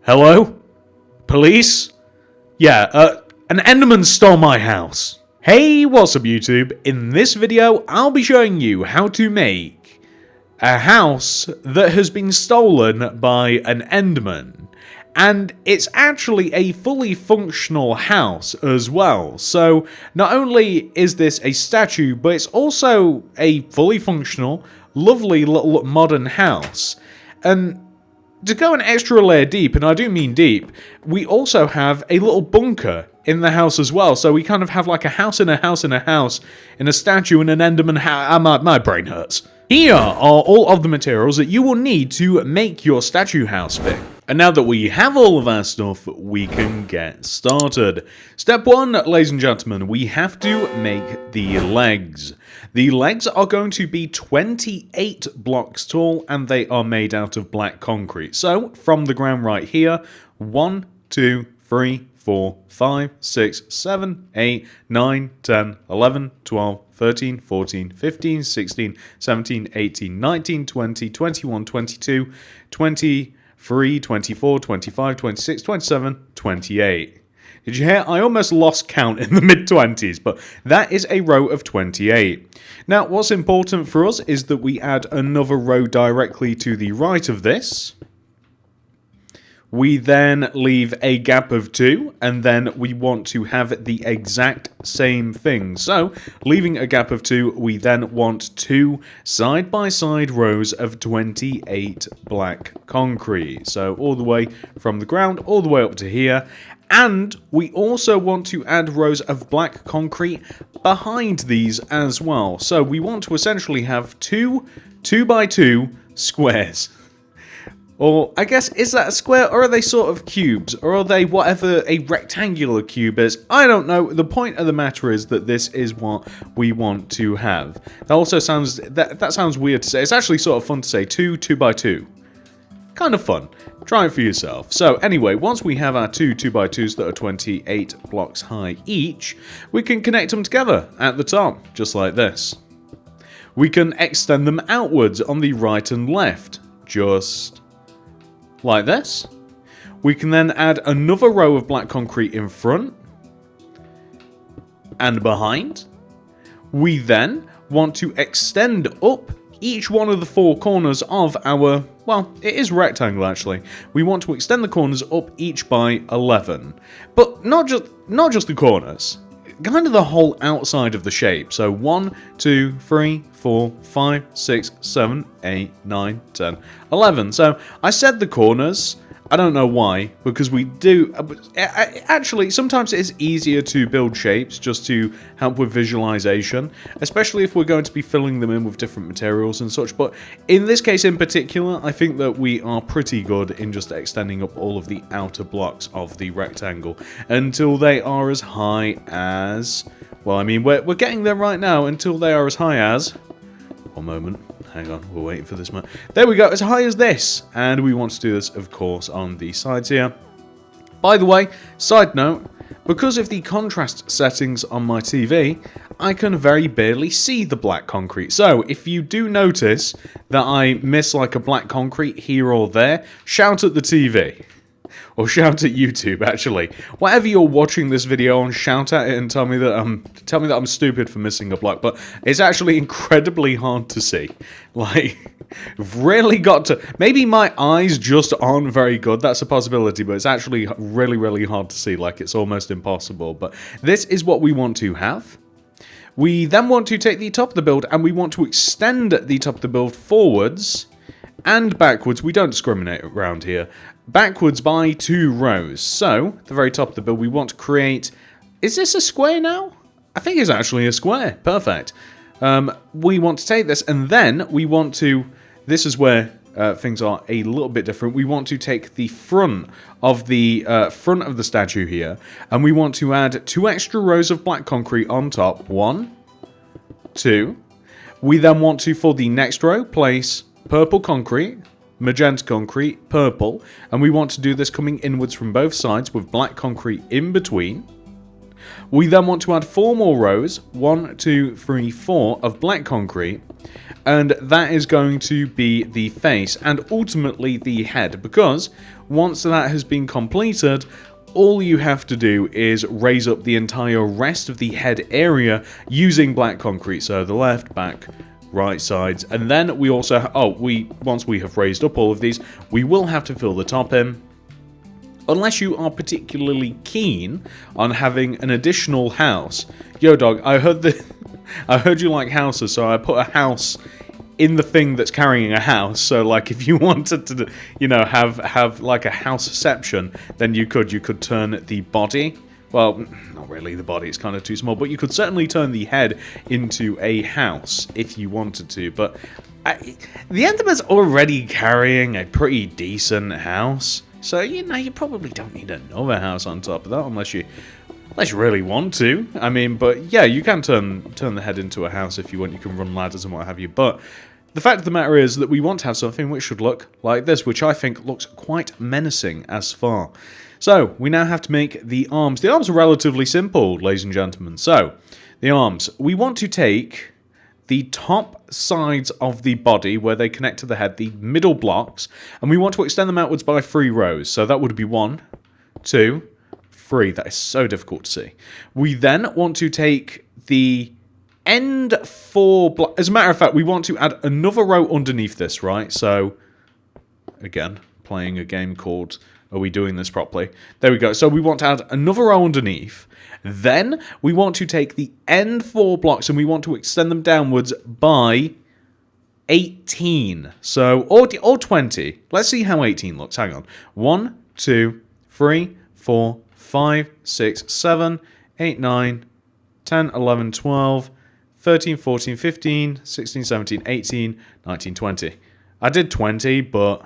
Hello? Police? Yeah, an Enderman stole my house. Hey, what's up YouTube? In this video, I'll be showing you how to make a house that has been stolen by an Enderman. And it's actually a fully functional house as well. So, not only is this a statue, but it's also a fully functional, lovely little modern house. And to go an extra layer deep, and I do mean deep, we also have a little bunker in the house as well. So we kind of have like a house in a house in a house in a statue and an Enderman my brain hurts. Here are all of the materials that you will need to make your statue house fit. And now that we have all of our stuff, we can get started. Step 1, ladies and gentlemen, we have to make the legs. The legs are going to be 28 blocks tall, and they are made out of black concrete. So, from the ground right here, 1, 2, 3, 4, 5, 6, 7, 8, 9, 10, 11, 12, 13, 14, 15, 16, 17, 18, 19, 20, 21, 22, 23, 24, 25, 26, 27, 28. Did you hear? I almost lost count in the mid-20s, but that is a row of 28. Now, what's important for us is that we add another row directly to the right of this. We then leave a gap of 2, and then we want to have the exact same thing. So, leaving a gap of 2, we then want 2 side-by-side rows of 28 black concrete. So, all the way from the ground, all the way up to here. And we also want to add rows of black concrete behind these as well. So, we want to essentially have 2 2x2 squares. Or, I guess, is that a square, or are they sort of cubes? Or are they whatever a rectangular cube is? I don't know. The point of the matter is that this is what we want to have. That also sounds, that sounds weird to say. It's actually sort of fun to say, 2 2x2. Kind of fun. Try it for yourself. So, anyway, once we have our 2 2x2s that are 28 blocks high each, we can connect them together at the top, just like this. We can extend them outwards on the right and left, just like this. We can then add another row of black concrete in front and behind. We then want to extend up each one of the 4 corners of our, well, it is rectangle actually. We want to extend the corners up each by 11. But not just the corners, kind of the whole outside of the shape. So 1, 2, 3, 4, 5, 6, 7, 8, 9, 10, 11. So I said the corners. I don't know why, because we do... Actually, sometimes it is easier to build shapes just to help with visualization, especially if we're going to be filling them in with different materials and such. But in this case in particular, I think that we are pretty good in just extending up all of the outer blocks of the rectangle until they are as high as... Well, I mean, we're getting there right now until they are as high as... One moment. Hang on, we're waiting for this man. There we go, as high as this. And we want to do this, of course, on the sides here. By the way, side note, because of the contrast settings on my TV, I can very barely see the black concrete. So, if you do notice that I miss like a black concrete here or there, shout at the TV. Or shout at YouTube, actually. Whatever you're watching this video on, shout at it and tell me that I'm stupid for missing a block. But it's actually incredibly hard to see. Like, really got to... Maybe my eyes just aren't very good. That's a possibility, but it's actually really, really hard to see. Like, it's almost impossible. But this is what we want to have. We then want to take the top of the build and we want to extend the top of the build forwards and backwards. We don't discriminate around here. Backwards by 2 rows. So, at the very top of the build, we want to create... Is this a square now? I think it's actually a square. Perfect. We want to take this, and then we want to... This is where things are a little bit different. We want to take the front of the statue here, and we want to add 2 extra rows of black concrete on top. 1, 2. We then want to, for the next row, place purple concrete, magenta concrete, purple, and we want to do this coming inwards from both sides with black concrete in between. We then want to add 4 more rows, 1, 2, 3, 4, of black concrete, and that is going to be the face and ultimately the head, because once that has been completed, all you have to do is raise up the entire rest of the head area using black concrete, so the left, back, right sides, and then we also, once we have raised up all of these, we will have to fill the top in. Unless you are particularly keen on having an additional house. Yo, dog, I heard you like houses, so I put a house in the thing that's carrying a house. So, like, if you wanted to, you know, have like a houseception, then you could turn the body. Well, not really the body, it's kind of too small, but you could certainly turn the head into a house if you wanted to. But the Enderman's already carrying a pretty decent house. So, you know, you probably don't need another house on top of that unless you really want to. I mean, but yeah, you can turn the head into a house if you want. You can run ladders and what have you. But the fact of the matter is that we want to have something which should look like this, which I think looks quite menacing as far. So, we now have to make the arms. The arms are relatively simple, ladies and gentlemen. So, the arms. We want to take the top sides of the body where they connect to the head, the middle blocks, and we want to extend them outwards by 3 rows. So that would be 1, 2, 3. That is so difficult to see. We then want to take the end 4 blocks. As a matter of fact, we want to add another row underneath this, right? So, again, playing a game called Are We Doing This Properly? There we go. So we want to add another row underneath. Then we want to take the end 4 blocks and we want to extend them downwards by 18. So, or 20. Let's see how 18 looks. Hang on. 1, 2, 3, 4, 5, 6, 7, 8, 9, 10, 11, 12, 13, 14, 15, 16, 17, 18, 19, 20. I did 20, but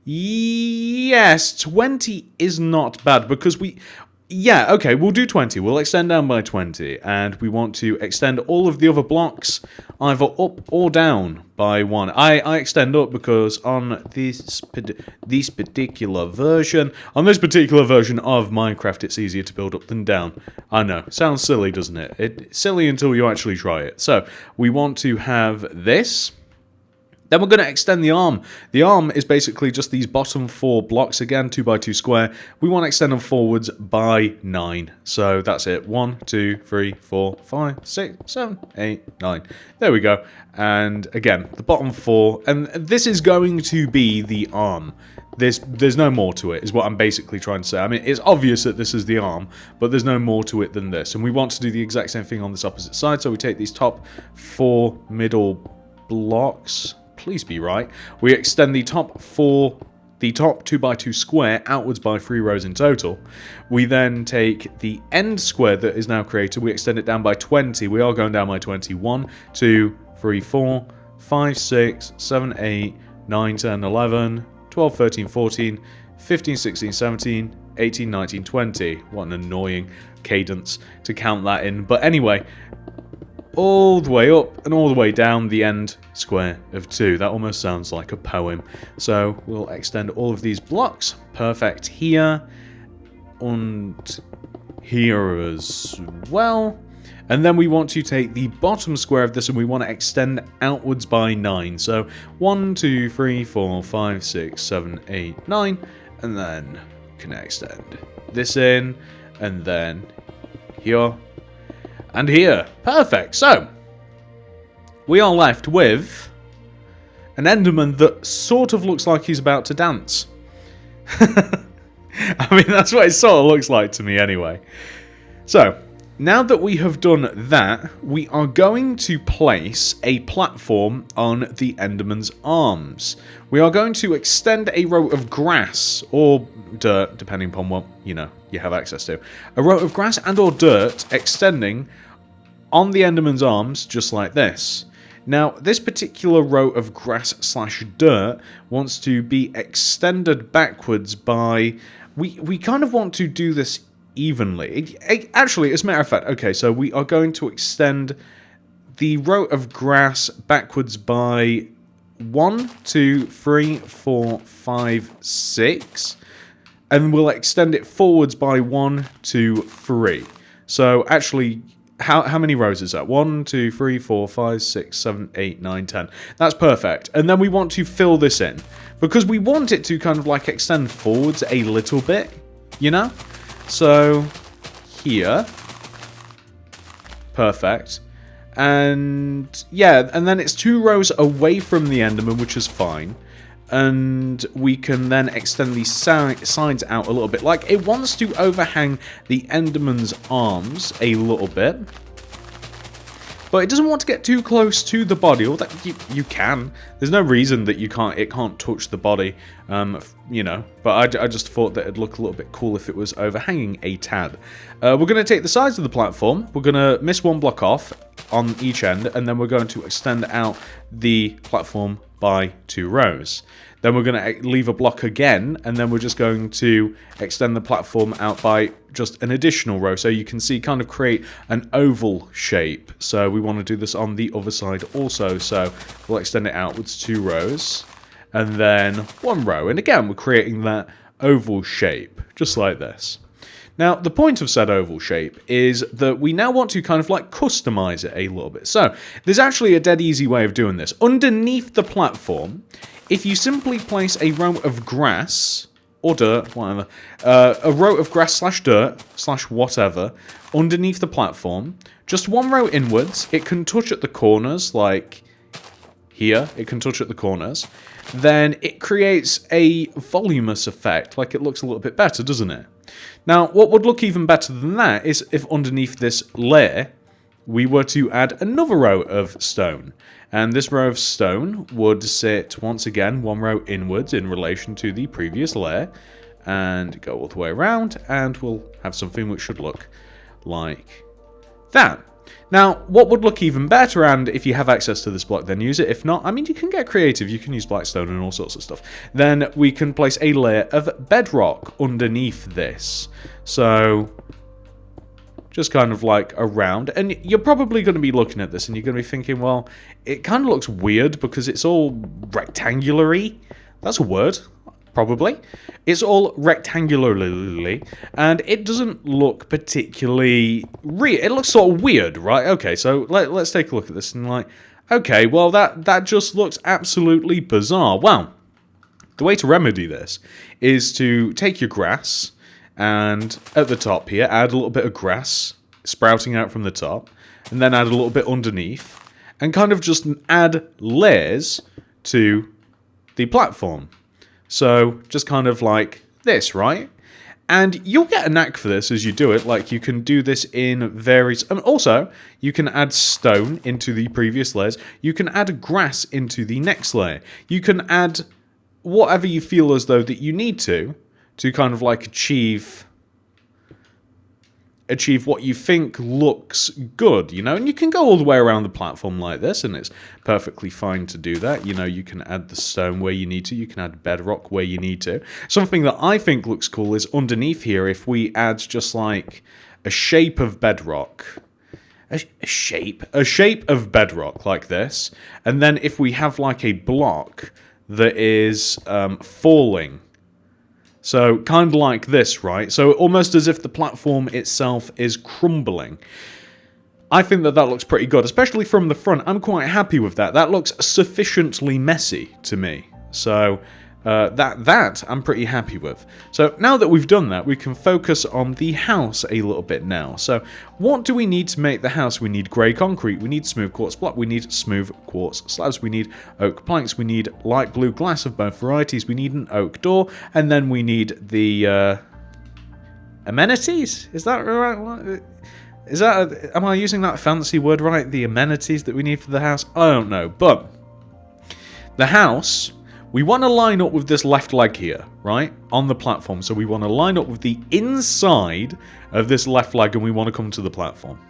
yes, 20 is not bad because yeah, okay, we'll do 20. We'll extend down by 20, and we want to extend all of the other blocks either up or down by 1. I extend up because on this particular version of Minecraft, it's easier to build up than down. I know, sounds silly, doesn't it? It's silly until you actually try it. So, we want to have this. Then we're going to extend the arm. The arm is basically just these bottom 4 blocks, again, 2x2 square. We want to extend them forwards by 9. So that's it. 1, 2, 3, 4, 5, 6, 7, 8, 9. There we go. And again, the bottom 4. And this is going to be the arm. There's no more to it, is what I'm basically trying to say. I mean, it's obvious that this is the arm, but there's no more to it than this. And we want to do the exact same thing on this opposite side. So we take these top 4 middle blocks. Please be right. We extend the top 2x2 square outwards by 3 rows in total. We then take the end square that is now created. We extend it down by 20. We are going down by 20. 1, 2, 3, 4, 5, 6, 7, 8, 9, 10, 11, 12, 13, 14, 15, 16, 17, 18, 19, 20. What an annoying cadence to count that in. But anyway, all the way up and all the way down the end square of 2. That almost sounds like a poem. So we'll extend all of these blocks. Perfect here. And here as well. And then we want to take the bottom square of this and we want to extend outwards by 9. So 1, 2, 3, 4, 5, 6, 7, 8, 9. And then can extend this in. And then here. And here. Perfect. So, we are left with an Enderman that sort of looks like he's about to dance. I mean, that's what it sort of looks like to me anyway. So, now that we have done that, we are going to place a platform on the Enderman's arms. We are going to extend a row of grass, or dirt, depending upon what, you know, you have access to. A row of grass and or dirt extending on the Enderman's arms, just like this. Now, this particular row of grass slash dirt wants to be extended backwards by... We kind of want to do this evenly. Actually, as a matter of fact, okay, so we are going to extend the row of grass backwards by 1, 2, 3, 4, 5, 6. And we'll extend it forwards by 1, 2, 3. So actually, how many rows is that? 1, 2, 3, 4, 5, 6, 7, 8, 9, 10. That's perfect. And then we want to fill this in because we want it to kind of like extend forwards a little bit, you know? So here, perfect. And yeah, and then it's 2 rows away from the Enderman, which is fine. And we can then extend these sides out a little bit. Like, it wants to overhang the Enderman's arms a little bit. But it doesn't want to get too close to the body. Or that you can. There's no reason that it can't touch the body, you know. But I just thought that it'd look a little bit cool if it was overhanging a tad. We're going to take the sides of the platform. We're going to miss 1 block off on each end. And then we're going to extend out the platform by 2 rows. Then we're going to leave a block again, and then we're just going to extend the platform out by just an additional row. So you can see, kind of create an oval shape. So we want to do this on the other side also. So we'll extend it outwards 2 rows, and then 1 row. And again, we're creating that oval shape, just like this. Now, the point of said oval shape is that we now want to kind of like customize it a little bit. So, there's actually a dead easy way of doing this. Underneath the platform, if you simply place a row of grass, or dirt, whatever, a row of grass slash dirt, slash whatever, underneath the platform, just 1 row inwards, it can touch at the corners, like here, it can touch at the corners, then it creates a voluminous effect, like it looks a little bit better, doesn't it? Now, what would look even better than that is if underneath this layer, we were to add another row of stone. And this row of stone would sit, once again, 1 row inwards in relation to the previous layer, and go all the way around, and we'll have something which should look like that. Now, what would look even better, and if you have access to this block, then use it. If not, I mean, you can get creative. You can use blackstone and all sorts of stuff. Then we can place a layer of bedrock underneath this. So, just kind of like around. And you're probably going to be looking at this, and you're going to be thinking, well, it kind of looks weird because it's all rectangular-y. That's a word. Probably. It's all rectangularly, and it doesn't look particularly real. It looks sort of weird, right? Okay, so let's take a look at this and like, okay, well, that just looks absolutely bizarre. Well, the way to remedy this is to take your grass and at the top here, add a little bit of grass sprouting out from the top, and then add a little bit underneath, and kind of just add layers to the platform. So, just kind of like this, right? And you'll get a knack for this as you do it. Like, you can do this in various... And also, you can add stone into the previous layers. You can add grass into the next layer. You can add whatever you feel as though that you need to kind of like achieve what you think looks good, you know? And you can go all the way around the platform like this, and it's perfectly fine to do that. You know, you can add the stone where you need to. You can add bedrock where you need to. Something that I think looks cool is underneath here, if we add just like a shape of bedrock. A shape of bedrock like this. And then if we have like a block that is falling. So, kind of like this, right? So, almost as if the platform itself is crumbling. I think that looks pretty good, especially from the front. I'm quite happy with that. That looks sufficiently messy to me. So, that I'm pretty happy with. So, now that we've done that, we can focus on the house a little bit now. So, what do we need to make the house? We need grey concrete, we need smooth quartz block, we need smooth quartz slabs, we need oak planks, we need light blue glass of both varieties, we need an oak door, and then we need the amenities? Is that right? Is that am I using that fancy word right? The amenities that we need for the house? I don't know, but the house, we want to line up with this left leg here, right, on the platform. So we want to line up with the inside of this left leg, and we want to come to the platform.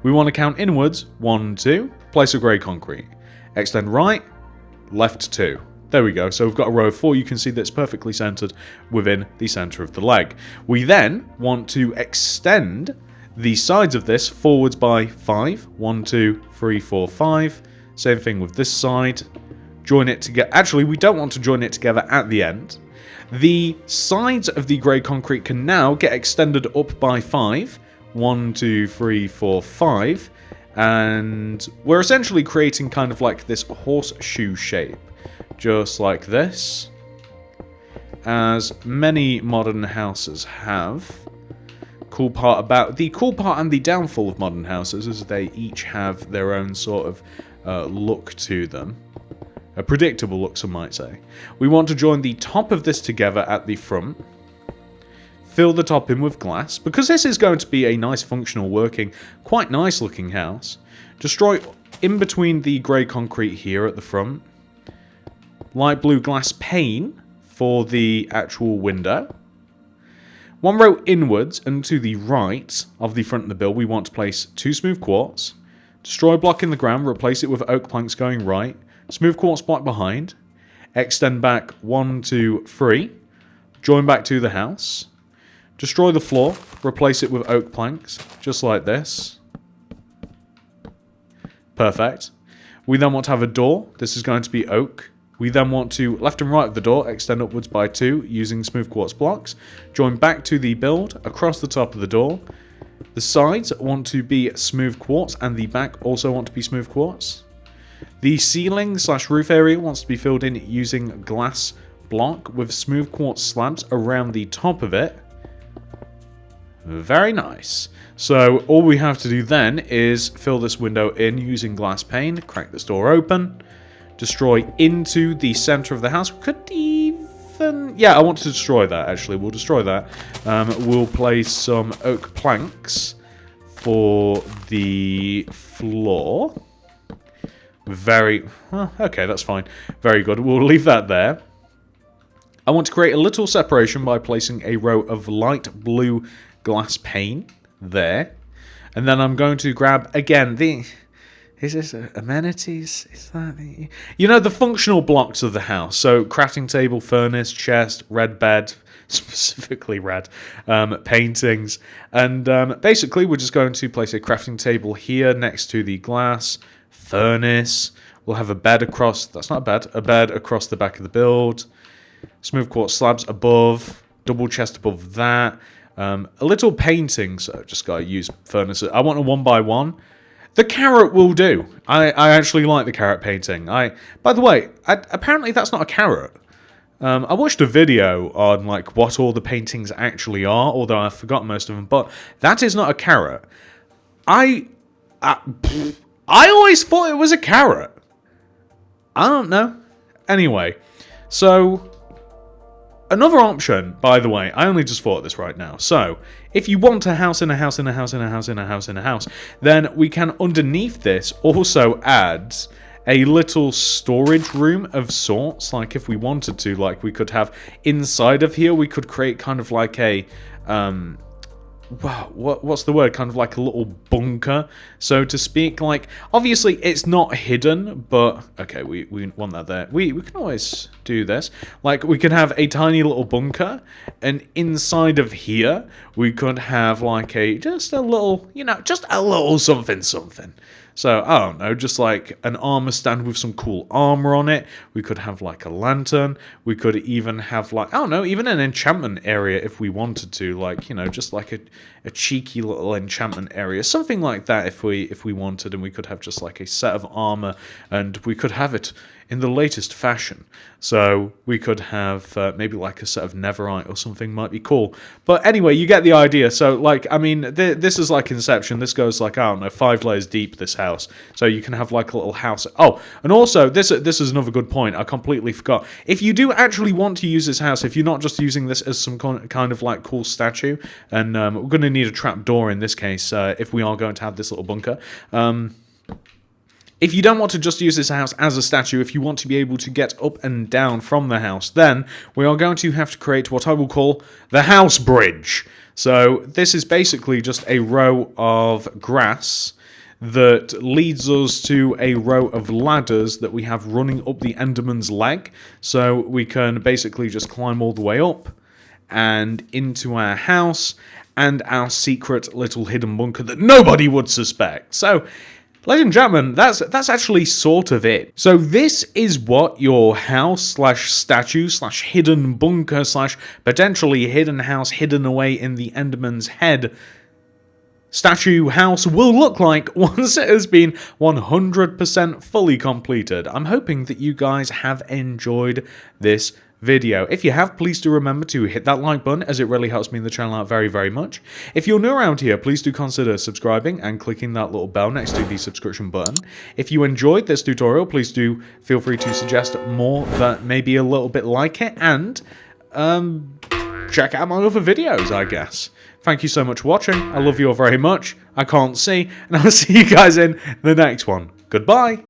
We want to count inwards, 1, 2, place a grey concrete. Extend right, left 2. There we go. So we've got a row of 4. You can see that's perfectly centered within the center of the leg. We then want to extend the sides of this forwards by 5. 1, 2, 3, 4, 5. Same thing with this side. Join it together. Actually, we don't want to join it together at the end. The sides of the grey concrete can now get extended up by 5. 1, 2, 3, 4, 5. And we're essentially creating kind of like this horseshoe shape. Just like this. As many modern houses have. The cool part and the downfall of modern houses is they each have their own sort of look to them. A predictable look, some might say. We want to join the top of this together at the front. Fill the top in with glass, because this is going to be a nice, functional, working, quite nice looking house. Destroy in between the grey concrete here at the front. Light blue glass pane for the actual window. One row inwards and to the right of the front of the build, we want to place 2 smooth quartz. Destroy a block in the ground, replace it with oak planks going right. Smooth quartz block behind. Extend back 1, 2, 3. Join back to the house. Destroy the floor, replace it with oak planks, just like this. Perfect. We then want to have a door. This is going to be oak. We then want to, left and right of the door, extend upwards by 2 using smooth quartz blocks. Join back to the build, across the top of the door. The sides want to be smooth quartz, and the back also want to be smooth quartz. The ceiling / roof area wants to be filled in using glass block with smooth quartz slabs around the top of it. Very nice. So all we have to do then is fill this window in using glass pane, crack this door open, destroy into the center of the house. We could even... yeah, I want to destroy that, actually. We'll destroy that. We'll place some oak planks for the floor. Very... okay, that's fine. Very good. We'll leave that there. I want to create a little separation by placing a row of light blue glass pane there. And then I'm going to grab, again, the... is this amenities? Is that the... you know, the functional blocks of the house. So, crafting table, furnace, chest, red bed, specifically red, paintings. And basically, we're just going to place a crafting table here next to the glass, furnace. We'll have a bed across... that's not a bed. A bed across the back of the build. Smooth quartz slabs above. Double chest above that. A little painting, so just gotta use furnaces. I want a 1x1. The carrot will do. I actually like the carrot painting. By the way, apparently that's not a carrot. I watched a video on like what all the paintings actually are, although I've forgotten most of them. But that is not a carrot. I always thought it was a carrot. I don't know. Anyway, so... another option, by the way, I only just thought of this right now. So, if you want a house in a house in a house in a house in a house in a house, then we can, underneath this, also add a little storage room of sorts. Like, if we wanted to, like, we could have inside of here, we could create kind of like a, wow, what's the word? Kind of like a little bunker, so to speak. Like, obviously, it's not hidden, but... okay, we want that there. We can always do this. Like, we could have a tiny little bunker, and inside of here, we could have, like, just a little, you know, just a little something. So, I don't know, just like an armor stand with some cool armor on it. We could have like a lantern. We could even have like, I don't know, even an enchantment area if we wanted to. Like, you know, just like a cheeky little enchantment area. Something like that if we wanted. And we could have just like a set of armor. And we could have it in the latest fashion. So we could have maybe like a set of netherite or something might be cool. But anyway, you get the idea. So like, I mean, this is like Inception. This goes like, I don't know, 5 layers deep, this house. So you can have like a little house. Oh, and also, this is another good point. I completely forgot. If you do actually want to use this house, if you're not just using this as some kind of like cool statue, and we're going to need a trap door in this case, if we are going to have this little bunker. If you don't want to just use this house as a statue, if you want to be able to get up and down from the house, then we are going to have to create what I will call the house bridge. So this is basically just a row of grass that leads us to a row of ladders that we have running up the Enderman's leg. So we can basically just climb all the way up and into our house and our secret little hidden bunker that nobody would suspect. So... ladies and gentlemen, that's actually sort of it. So this is what your house / statue / hidden bunker / potentially hidden house hidden away in the Enderman's head statue house will look like once it has been 100% fully completed. I'm hoping that you guys have enjoyed this video. If you have, please do remember to hit that like button, as it really helps me in the channel out very, very much. If you're new around here, please do consider subscribing and clicking that little bell next to the subscription button. If you enjoyed this tutorial, please do feel free to suggest more that may be a little bit like it, and check out my other videos, I guess. Thank you so much for watching. I love you all very much. I can't see, and I'll see you guys in the next one. Goodbye.